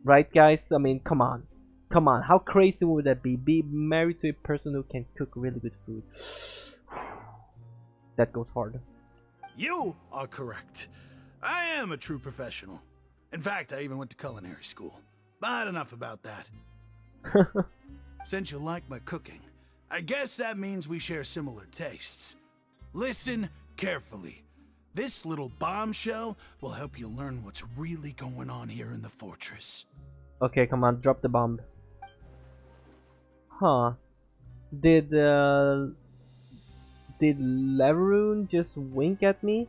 Right, guys? I mean, come on. Come on. How crazy would that be? Be married to a person who can cook really good food. That goes hard. You are correct. I am a true professional. In fact, I even went to culinary school. But enough about that. Since you like my cooking, I guess that means we share similar tastes. Listen carefully. This little bombshell will help you learn what's really going on here in the fortress. Okay, come on. Drop the bomb. Huh. Did Leveroon just wink at me?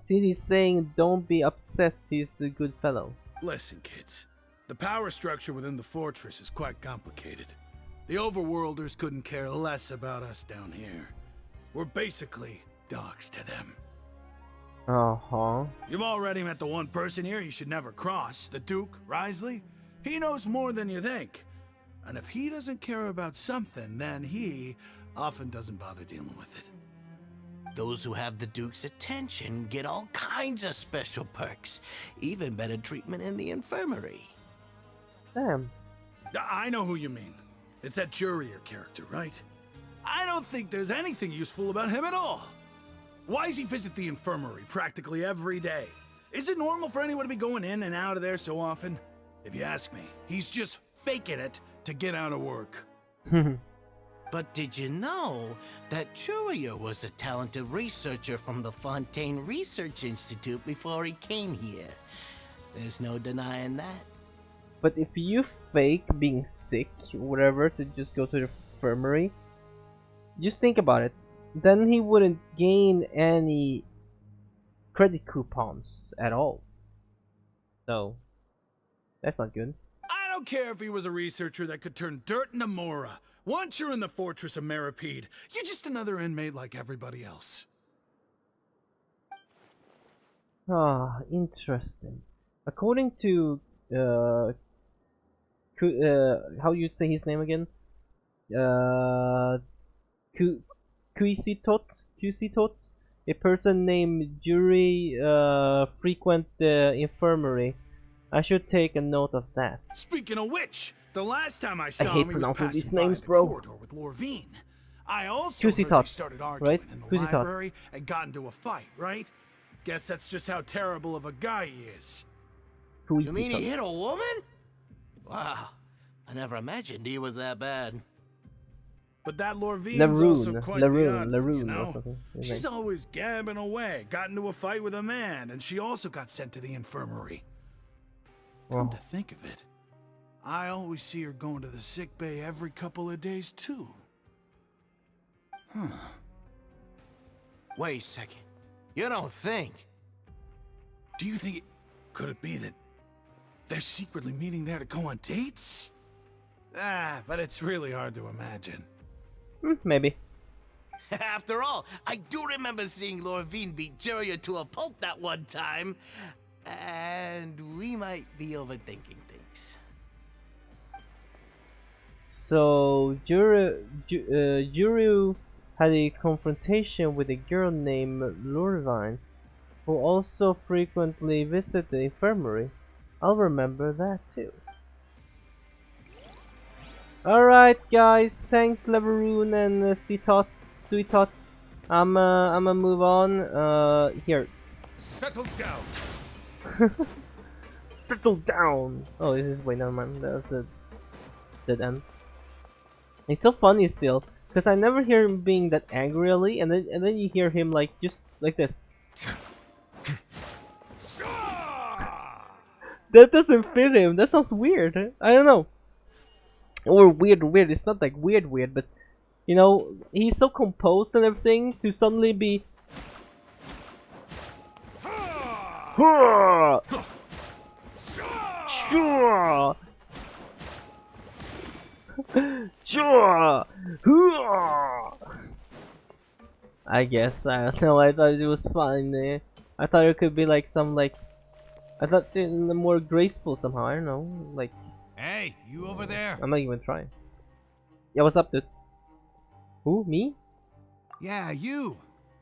Since he's saying don't be upset, he's a good fellow. Listen, kids. The power structure within the fortress is quite complicated. The overworlders couldn't care less about us down here. We're basically dogs to them. Uh-huh. You've already met the one person here you should never cross, the Duke, Risley. He knows more than you think. And if he doesn't care about something, then he often doesn't bother dealing with it. Those who have the Duke's attention get all kinds of special perks, even better treatment in the infirmary. Damn. I know who you mean. It's that Jurier character, right? I don't think there's anything useful about him at all. Why does he visit the infirmary practically every day? Is it normal for anyone to be going in and out of there so often? If you ask me, he's just faking it to get out of work. But did you know that Jurier was a talented researcher from the Fontaine Research Institute before he came here? There's no denying that. But if you fake being sick, whatever, to just go to the infirmary, just think about it. Then he wouldn't gain any credit coupons at all. So, that's not good. I don't care if he was a researcher that could turn dirt into Mora. Once you're in the fortress of Meripede, you're just another inmate like everybody else. Ah, interesting. According to how you say his name again? Quisitot, a person named Jury frequent the infirmary. I should take a note of that. Speaking of which, the last time I I saw hate him, he was pronouncing passing these by names, the bro. corridor with Lorvine. I also heard they Quisitot, started arguing right? in the Quisitot. library and got into a fight, right? Guess that's just how terrible of a guy he is. You mean he hit a woman? Wow, I never imagined he was that bad. But that Lorvine's also quite the odd one, Laroon you or know? something. She's always gabbing away, got into a fight with a man, and she also got sent to the infirmary. Come to think of it, I always see her going to the sick bay every couple of days, too. Huh. Wait a second. You don't think? Do you think could it be that they're secretly meeting there to go on dates? But it's really hard to imagine. Maybe. After all, I do remember seeing Lorvine beat Jurier to a pulp that one time. And we might be overthinking things. So, Juru had a confrontation with a girl named Lorvine, who also frequently visited the infirmary. I'll remember that too. Alright guys, thanks Leveroon and Sweetot. I'ma move on. Here. Settle down. Settle down! Oh, this is, wait, never mind. That was the dead end. It's so funny still, because I never hear him being that angrily, and then you hear him like, just like this. That doesn't fit him. That sounds weird. I don't know. Or weird. It's not like weird, but you know, he's so composed and everything to suddenly be. Sure. I guess I don't know. I thought it was fun. I thought it could be like some like. I thought it was more graceful somehow. I don't know. Like. Hey, you over there? I'm not even trying. Yeah, what's up, dude? Who? Me? Yeah, you.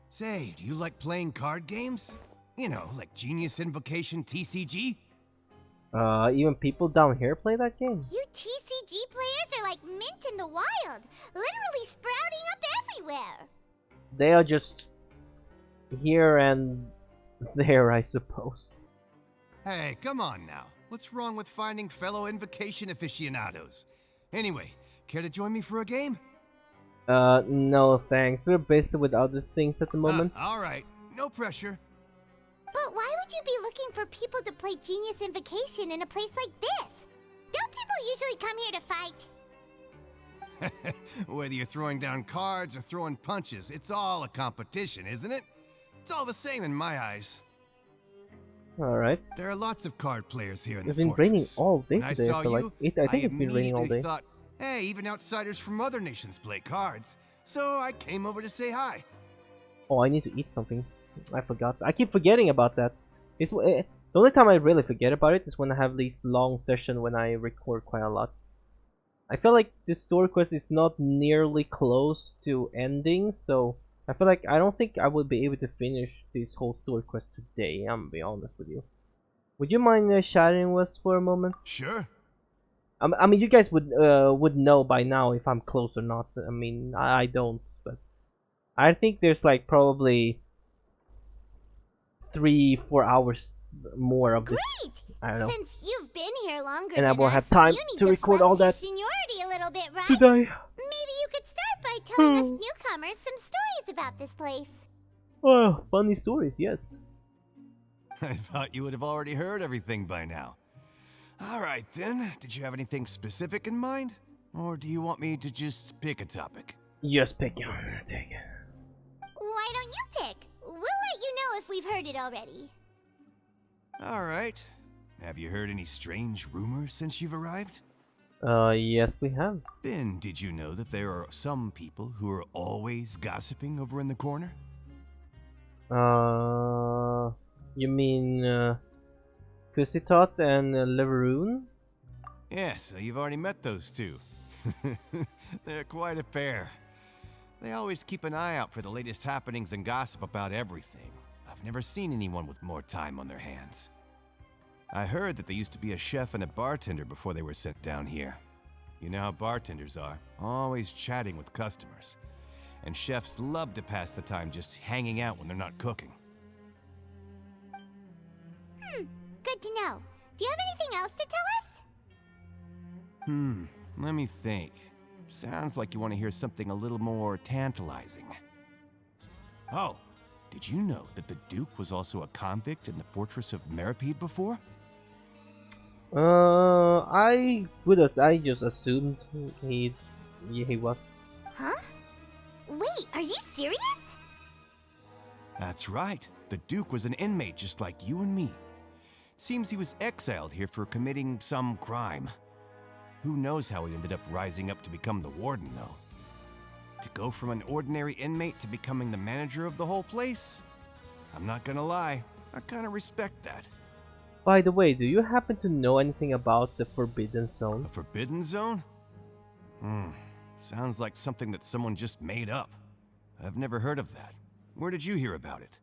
Say, do you like playing card games? You know, like Genius Invocation TCG? Even people down here play that game? You TCG players are like mint in the wild, literally sprouting up everywhere. They are just here and there, I suppose. Hey, come on now. What's wrong with finding fellow invocation aficionados? Anyway, care to join me for a game? No thanks. We're busy with other things at the moment. Alright, no pressure. But why would you be looking for people to play Genius Invocation in a place like this? Don't people usually come here to fight? Whether you're throwing down cards or throwing punches, it's all a competition, isn't it? It's all the same in my eyes. Alright. There are lots of card players here in It's the been fortress. raining all day When I today. saw For like you, I think it's been raining all immediately day. thought, hey, even outsiders from other nations play cards. So I came over to say hi. Oh, I need to eat something. I forgot. I keep forgetting about that. The only time I really forget about it is when I have these long sessions when I record quite a lot. I feel like this story quest is not nearly close to ending, so I feel like I don't think I will be able to finish this whole story quest today. I'm gonna be honest with you. Would you mind chatting with us for a moment? Sure. I mean, you guys would know by now if I'm close or not. I mean, I don't, but I think there's like probably 3-4 hours more of this. Great! I don't know. Since you've been here longer And I than will us, have time you need to record flex all your that seniority a little bit, right? today. Maybe you could start by telling us newcomers some stories about this place. Oh, funny stories, yes. I thought you would have already heard everything by now. Alright then, did you have anything specific in mind? Or do you want me to just pick a topic? Just pick one. Take it. Why don't you pick? We'll let you know if we've heard it already. Alright. Have you heard any strange rumors since you've arrived? Yes, we have. Then, did you know that there are some people who are always gossiping over in the corner? You mean, Kusitot and Leveroon? Yes, so you've already met those two. They're quite a pair. They always keep an eye out for the latest happenings and gossip about everything. I've never seen anyone with more time on their hands. I heard that they used to be a chef and a bartender before they were sent down here. You know how bartenders are, always chatting with customers. And chefs love to pass the time just hanging out when they're not cooking. Good to know. Do you have anything else to tell us? Let me think. Sounds like you want to hear something a little more tantalizing. Oh, did you know that the Duke was also a convict in the fortress of Meripede before? I just assumed he was. Huh? Wait, are you serious? That's right. The Duke was an inmate just like you and me. Seems he was exiled here for committing some crime. Who knows how he ended up rising up to become the warden, though. To go from an ordinary inmate to becoming the manager of the whole place? I'm not gonna lie, I kinda respect that. By the way, do you happen to know anything about the Forbidden Zone? A forbidden zone? Sounds like something that someone just made up. I've never heard of that. Where did you hear about it?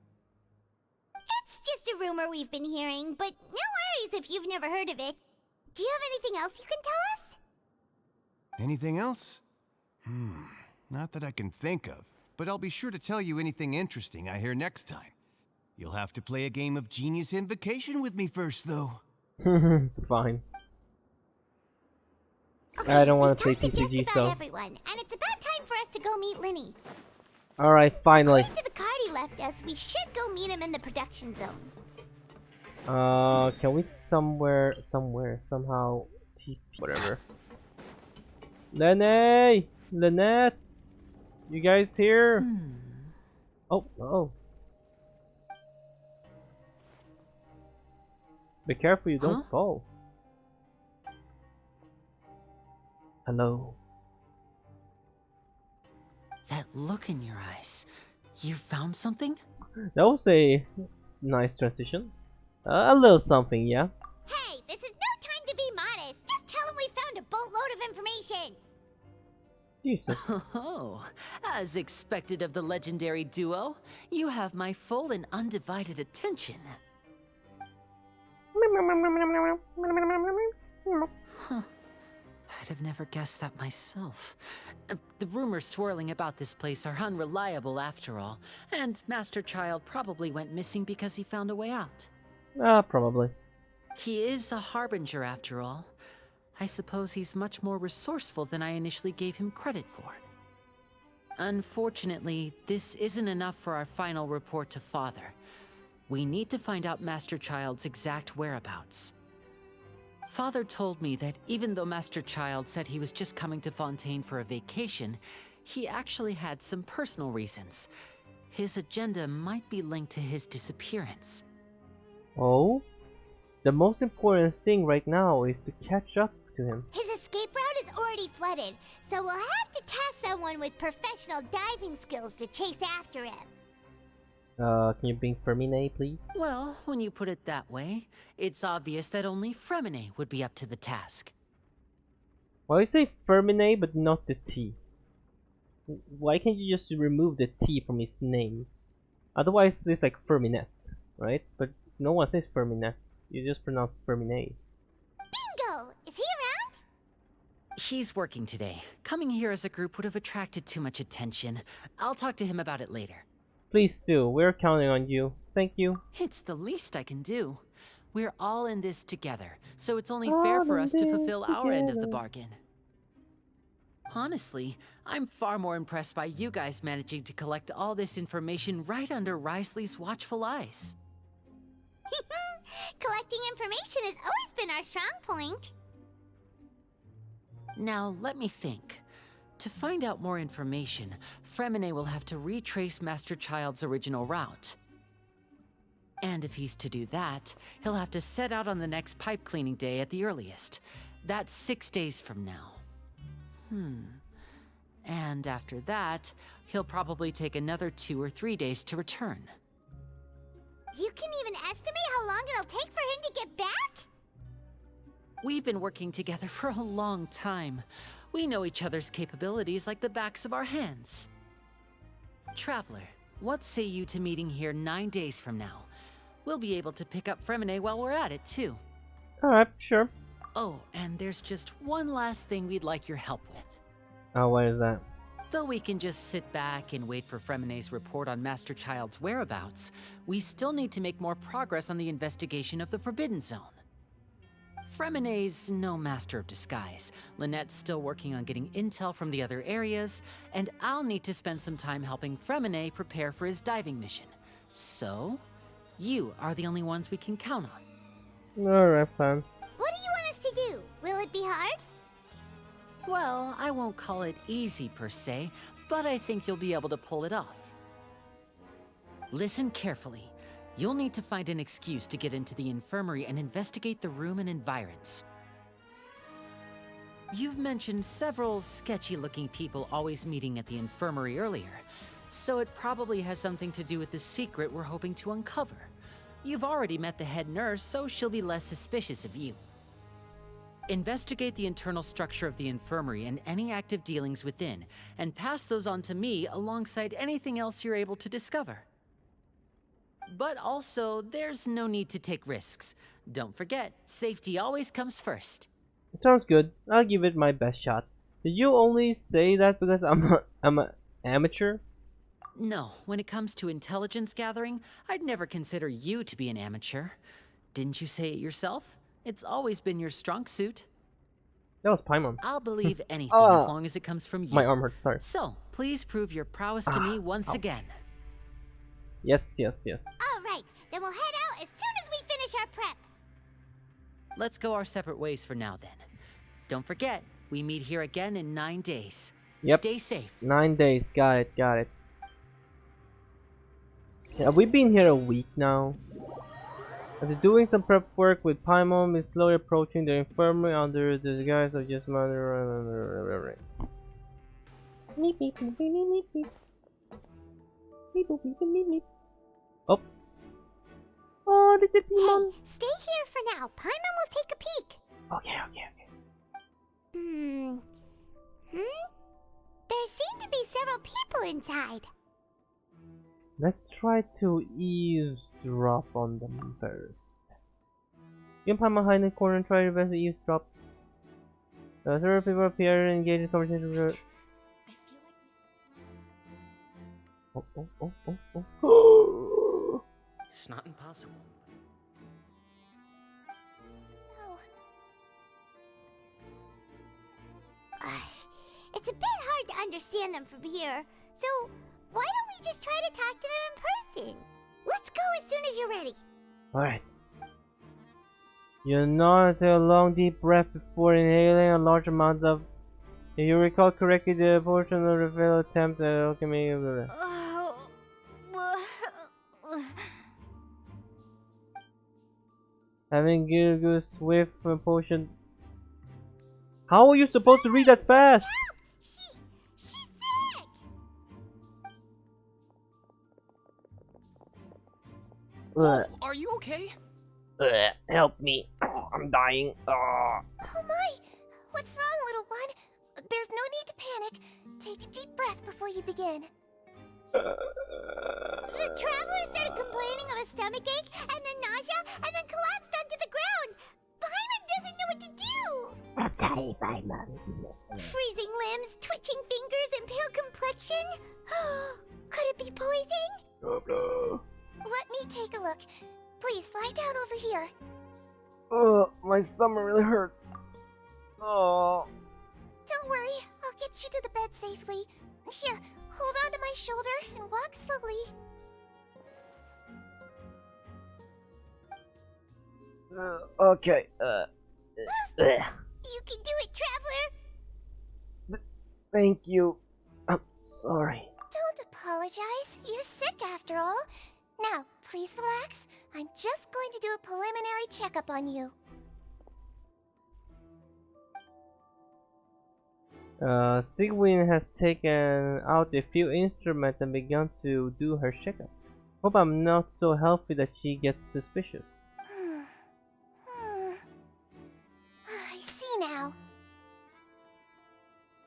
It's just a rumor we've been hearing, but no worries if you've never heard of it. Do you have anything else you can tell us? Anything else? Not that I can think of, but I'll be sure to tell you anything interesting I hear next time. You'll have to play a game of Genius Invocation with me first, though. Fine. Okay, I don't want to play we've talked to TCG, just about so. everyone, and it's about time for us to go meet Linny. Alright, finally. According to the card he left us, we should go meet him in the production zone. Can we somehow whatever. Lenny! Lynette! You guys here? Oh. Be careful you don't fall. Hello. That look in your eyes. You found something? That was a nice transition. A little something, yeah. Hey, this is no time to be modest. Just tell him we found a boatload of information. Jesus. Oh, as expected of the legendary duo, you have my full and undivided attention. Huh. I'd have never guessed that myself. The rumors swirling about this place are unreliable after all, and Master Child probably went missing because he found a way out. Probably. He is a harbinger after all. I suppose he's much more resourceful than I initially gave him credit for. Unfortunately, this isn't enough for our final report to Father. We need to find out Master Child's exact whereabouts. Father told me that even though Master Child said he was just coming to Fontaine for a vacation, he actually had some personal reasons. His agenda might be linked to his disappearance. Oh? The most important thing right now is to catch up to him. His escape route is already flooded, so we'll have to task someone with professional diving skills to chase after him. Can you bring Fermine, please? Well, when you put it that way, it's obvious that only Fremine would be up to the task. Why you say Fermine but not the T? Why can't you just remove the T from his name? Otherwise it's like Ferminette, right? But no one says Ferminette. You just pronounce Fermine. Bingo! Is he around? He's working today. Coming here as a group would have attracted too much attention. I'll talk to him about it later. Please do. We're counting on you. Thank you. It's the least I can do. We're all in this together, so it's only fair for us to fulfill our end of the bargain. Honestly, I'm far more impressed by you guys managing to collect all this information right under Risley's watchful eyes. Collecting information has always been our strong point. Now, let me think. To find out more information, Fremine will have to retrace Master Child's original route. And if he's to do that, he'll have to set out on the next pipe cleaning day at the earliest. That's 6 days from now. And after that, he'll probably take another 2 or 3 days to return. You can even estimate how long it'll take for him to get back? We've been working together for a long time. We know each other's capabilities like the backs of our hands. Traveler, what say you to meeting here 9 days from now? We'll be able to pick up Fremine while we're at it, too. Alright, sure. Oh, and there's just one last thing we'd like your help with. Oh, what is that? Though we can just sit back and wait for Fremine's report on Master Child's whereabouts, we still need to make more progress on the investigation of the Forbidden Zone. Fremine's no master of disguise, Lynette's still working on getting intel from the other areas, and I'll need to spend some time helping Fremine prepare for his diving mission. So, you are the only ones we can count on. Alright, fine. What do you want us to do? Will it be hard? Well, I won't call it easy per se, but I think you'll be able to pull it off. Listen carefully. You'll need to find an excuse to get into the infirmary and investigate the room and environs. You've mentioned several sketchy-looking people always meeting at the infirmary earlier, so it probably has something to do with the secret we're hoping to uncover. You've already met the head nurse, so she'll be less suspicious of you. Investigate the internal structure of the infirmary and any active dealings within, and pass those on to me alongside anything else you're able to discover. But also, there's no need to take risks. Don't forget, safety always comes first. Sounds good. I'll give it my best shot. Did you only say that because I'm an amateur? No, when it comes to intelligence gathering, I'd never consider you to be an amateur. Didn't you say it yourself? It's always been your strong suit. That was Paimon. I'll believe anything as long as it comes from you. My arm hurts, sorry. So, please prove your prowess to me once again. Yes, yes, yes. Alright, then we'll head out as soon as we finish our prep. Let's go our separate ways for now then. Don't forget, we meet here again in 9 days. Yep. Stay safe. 9 days, got it, got it. Have we been here a week now? After doing some prep work with Paimon, is slowly approaching the infirmary under the disguise of just mother. Oh. Oh, this is Paimon. Hey, stay here for now. Paimon will take a peek. Okay, okay, okay. There seem to be several people inside. Let's try to eavesdrop on them first. You can climb behind the corner and try your best to eavesdrop. Several people appear and engage in conversation with her. Oh. It's not impossible. It's a bit hard to understand them from here, so why don't we just try to talk to them in person? Let's go as soon as you're ready. Alright. You know, take a long deep breath before inhaling a large amount of. If you recall correctly, the portion of the failed attempt at alchemy. Having GOOO swift potion. How are you supposed to read that fast? She's sick! Ugh. Are you okay? Help me. I'm dying. Oh my! What's wrong, little one? There's no need to panic. Take a deep breath before you begin. The traveler started complaining of a stomachache, and then nausea, and then collapsed onto the ground. Paimon doesn't know what to do. Freezing limbs, twitching fingers, and pale complexion. Could it be poison? Let me take a look. Please lie down over here. My stomach really hurts. Oh. Don't worry, I'll get you to the bed safely. Here, hold on to my shoulder and walk slowly. Okay. You can do it, traveler. Thank you. I'm sorry. Don't apologize. You're sick after all. Now, please relax. I'm just going to do a preliminary checkup on you. Sigwin has taken out a few instruments and begun to do her checkup. Hope I'm not so healthy that she gets suspicious. I see now.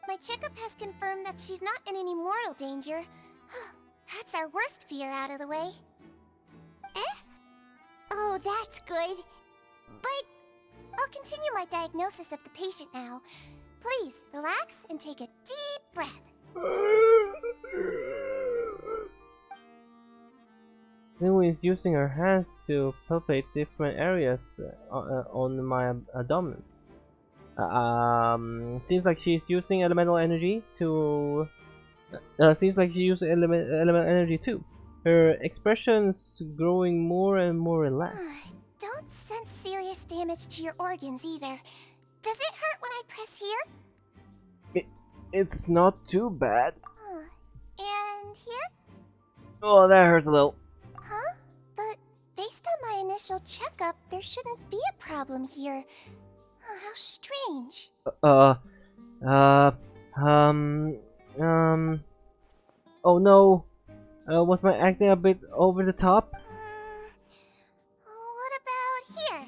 My checkup has confirmed that she's not in any mortal danger. That's our worst fear out of the way. Eh? Oh, that's good. But I'll continue my diagnosis of the patient now. Please, relax and take a deep breath. Sigwin is using her hands to palpate different areas on my abdomen. Seems like she's using elemental energy to. Seems like she's using elemental energy too. Her expression's growing more and more relaxed. Don't sense serious damage to your organs either. Does it hurt when I press here? It's not too bad. And here? Oh, that hurts a little. Huh? But based on my initial checkup, there shouldn't be a problem here. How strange. Oh no. Was my acting a bit over the top? What about here?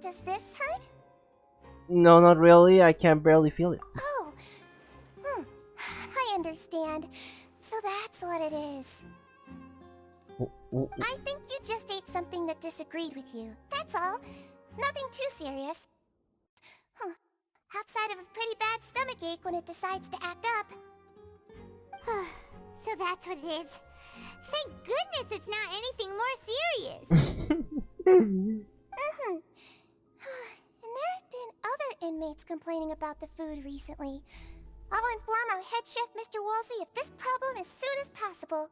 Does this hurt? No, not really. I can barely feel it. Oh. I understand. So that's what it is. I think you just ate something that disagreed with you. That's all. Nothing too serious. Outside of a pretty bad stomachache when it decides to act up. So that's what it is. Thank goodness it's not anything more serious. And there have been other inmates complaining about the food recently. I'll inform our head chef, Mr. Wolsey, of this problem as soon as possible.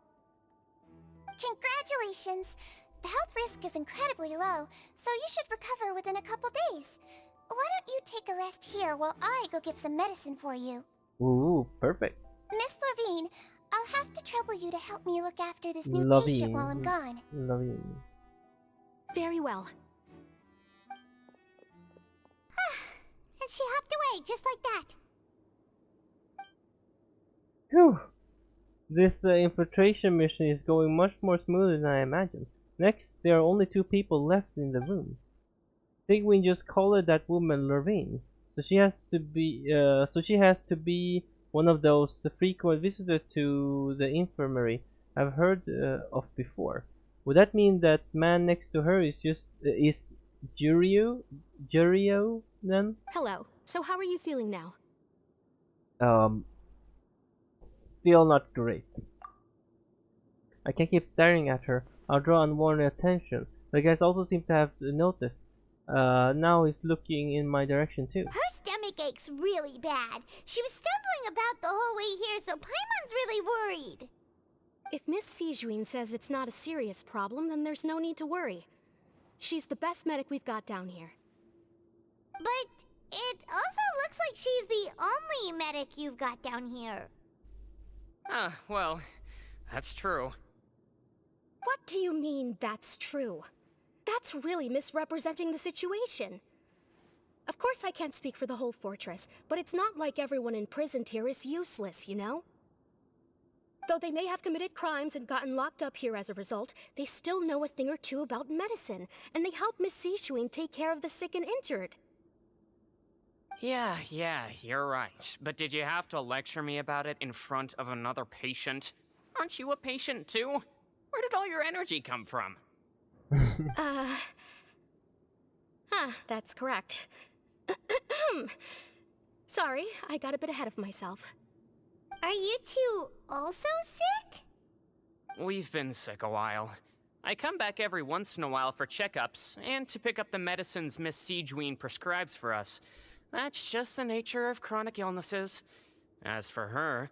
Congratulations! The health risk is incredibly low, so you should recover within a couple days. Why don't you take a rest here while I go get some medicine for you? Ooh, perfect. Miss Levine, I'll have to trouble you to help me look after this new patient while I'm gone. Very well. And she hopped away just like that. Phew. This infiltration mission is going much more smoothly than I imagined. Next, there are only 2 people left in the room. Sigwin just called that woman Levine, so she has to be one of those frequent visitors to the infirmary I've heard of before. Would that mean that man next to her is Juryo then? Hello. So how are you feeling now? Um, Still not great. I can't keep staring at her. I'll draw unwanted attention. The guys also seem to have noticed. Now he's looking in my direction too. Her stomach aches really bad. She was stumbling about the whole way here, so Paimon's really worried. If Miss Sijuin says it's not a serious problem, then there's no need to worry. She's the best medic we've got down here. But it also looks like she's the only medic you've got down here. Ah, well, that's true. What do you mean, that's true? That's really misrepresenting the situation. Of course I can't speak for the whole fortress, but it's not like everyone imprisoned here is useless, you know? Though they may have committed crimes and gotten locked up here as a result, they still know a thing or two about medicine, and they help Miss Sishuin take care of the sick and injured. Yeah, you're right. But did you have to lecture me about it in front of another patient? Aren't you a patient too? Where did all your energy come from? That's correct. Sorry, I got a bit ahead of myself. Are you two also sick? We've been sick a while. I come back every once in a while for checkups, and to pick up the medicines Miss Sijuin prescribes for us. That's just the nature of chronic illnesses. As for her...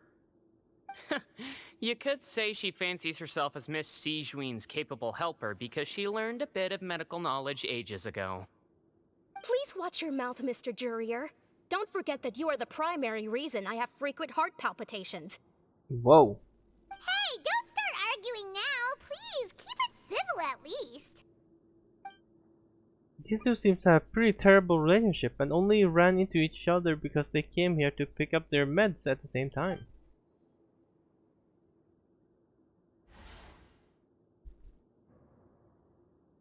you could say she fancies herself as Miss Sijuin's capable helper because she learned a bit of medical knowledge ages ago. Please watch your mouth, Mr. Jurier. Don't forget that you are the primary reason I have frequent heart palpitations. Whoa. Hey, don't start arguing now, please. Keep it civil at least. These two seem to have a pretty terrible relationship and only ran into each other because they came here to pick up their meds at the same time.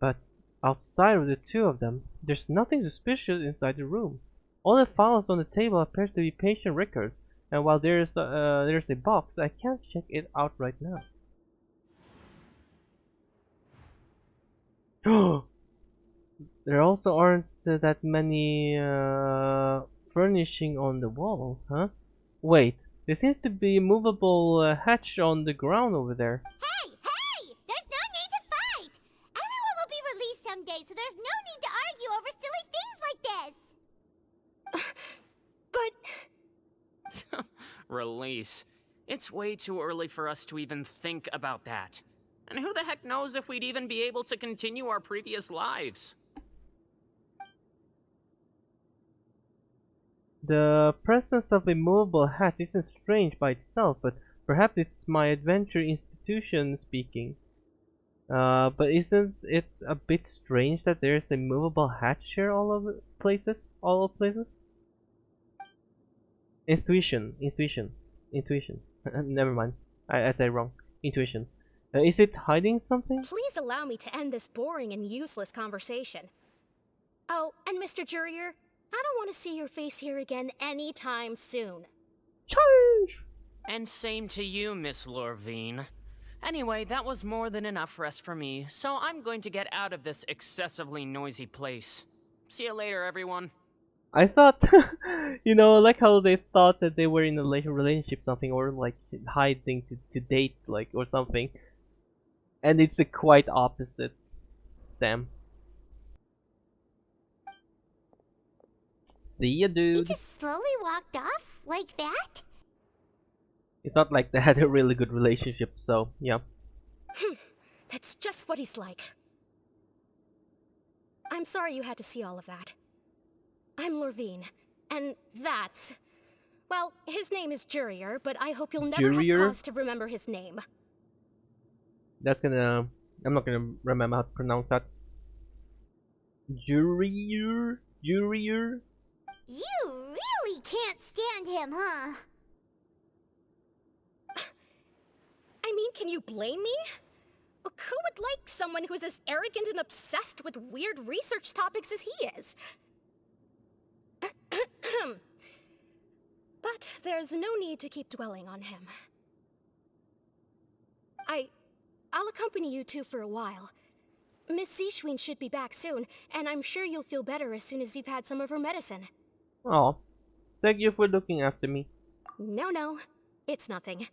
But outside of the two of them, there's nothing suspicious inside the room. All the files on the table appears to be patient records, and while there's a box, I can't check it out right now. There also aren't that many furnishing on the wall, huh? Wait, there seems to be a movable hatch on the ground over there. Hey! There's no need to fight! Everyone will be released someday, so there's no need to argue over silly things like this! But... Release. It's way too early for us to even think about that. And who the heck knows if we'd even be able to continue our previous lives? The presence of a movable hatch isn't strange by itself, but perhaps it's my adventure institution speaking. But isn't it a bit strange that there's a movable hatch here all over places? All over places? Intuition. Never mind. I said wrong. Intuition. Is it hiding something? please allow me to end this boring and useless conversation. Oh, and Mr. Jurier, I don't want to see your face here again anytime soon. Change! And same to you, Miss Lorvine. Anyway, that was more than enough rest for me, so I'm going to get out of this excessively noisy place. See you later, everyone. I thought, like how they thought that they were in a relationship, something, or like hiding to date, like, or something. And it's the quite opposite. Damn. See ya, You dude. just slowly walked off like that? It's not like they had a really good relationship, so yeah. That's just what he's like. I'm sorry you had to see all of that. I'm Lorvine, and that's... Well, his name is Jurier, but I hope you'll never Jurier? have cause to remember his name. I'm not gonna remember how to pronounce that. Jurier? You really can't stand him, huh? I mean, can you blame me? Who would like someone who's as arrogant and obsessed with weird research topics as he is? But there's no need to keep dwelling on him. I'll accompany you two for a while. Miss Seashween should be back soon, and I'm sure you'll feel better as soon as you've had some of her medicine. Oh, thank you for looking after me. No, it's nothing.